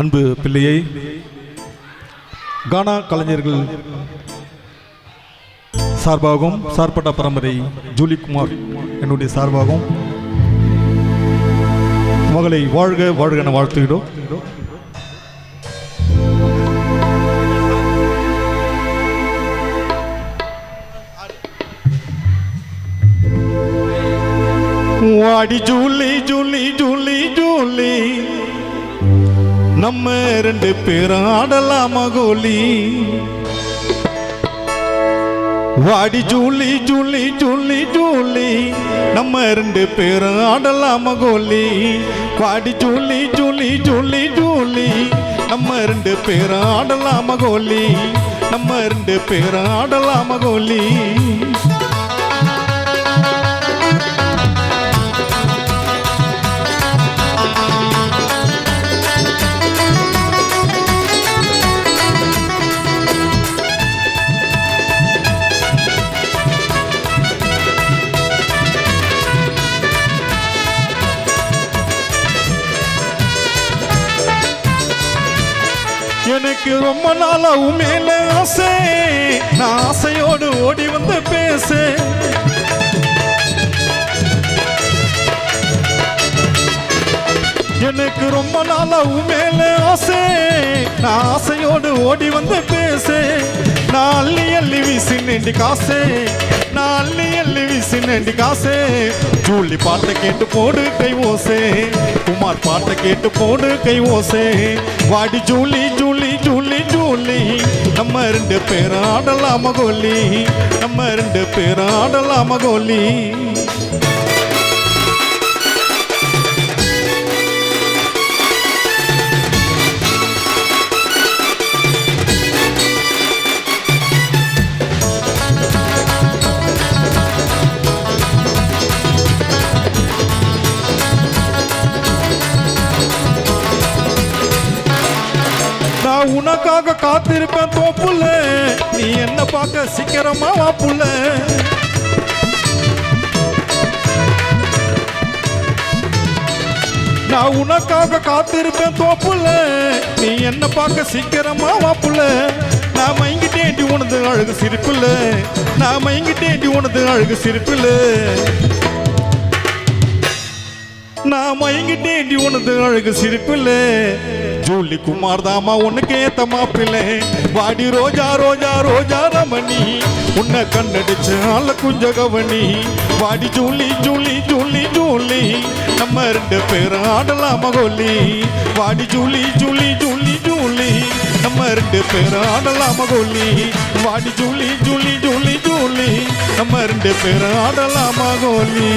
அன்பு பிள்ளையை கானா கலைஞர்கள் சார்பாகவும் சார்பட்ட பரம்பரை ஜூலிகுமார் என்னுடைய சார்பாகவும் மகளை வாழ்க வாழ்க என வாழ்த்துகிறோம். வாடி ஜூலி ஜூலி ஜூலி ஜூலி நம்ம ரெண்டு பேரும் ஆடலாமா கோலி. வாடி ஜூலி ஜூலி ஜூலி ஜூலி நம்ம ரெண்டு பேரும் ஆடலாமா கோலி. வாடி ஜூலி ஜூலி ஜூலி ஜூலி நம்ம ரெண்டு பேரும் ஆடலாமா கோலி. நம்ம ரெண்டு பேரும் ஆடலாமா கோலி. எனக்கு ரொம்ப நாளா உமேல ஆசை, நான் ஆசையோடு ஓடி வந்து பேச. எனக்கு ரொம்ப நாளா உமேல ஆசை, நான் ஆசையோடு ஓடி வந்து பேச. நான் அள்ளி அள்ளி வீசினேண்டி காசே, நான் அள்ளி அள்ளி வீசினேண்டி காசே. ஜூலி பாட்டை கேட்டு போடு கை ஓசே, குமார் பாட்டை கேட்டு போடு கை ஓசே. வாடி ஜூலி ஜூலி ஜூலி ஜூலி நம்ம ரெண்டு பேரும் ஆடலாமா கோலி. நம்ம ரெண்டு பேரும் ஆடலாமா கோலி. நான் உனக்காக காத்திருப்பேன் தோப்புல, நீ என்ன பார்க்க சீக்கிரமா வாப்புல. நான் உனக்காக காத்திருப்பேன் தோப்புல, நீ என்ன பார்க்க சீக்கிரமா வாப்புல. நான் மயங்கிட்டேண்டி உனது அழகு சிரிப்புல, நான் மயங்கிட்டேண்டி உனது அழகு சிரிப்புல. நான் மயங்கிட்டேண்டி உனது அழகு சிரிப்புல. ஜூலி குமார் தாமா உனக்கு ஏத்த மாப்பிள்ளை. வாடி ரோஜா ரோஜா ரோஜா ரமணி உன்னை கண்டடிச்சு ஆள குஞ்ச கவனி. வாடி ஜூலி ஜூலி ஜூலி ஜூலி நம்ம ரெண்டு பேரும் ஆடலாமா கோலி. வாடி ஜூலி ஜூலி ஜூலி ஜூலி நம்ம ரெண்டு பேரும் ஆடலாமா கோலி. வாடி ஜூலி ஜூலி ஜூலி ஜூலி நம்ம ரெண்டு பேரும் ஆடலாமா கோலி.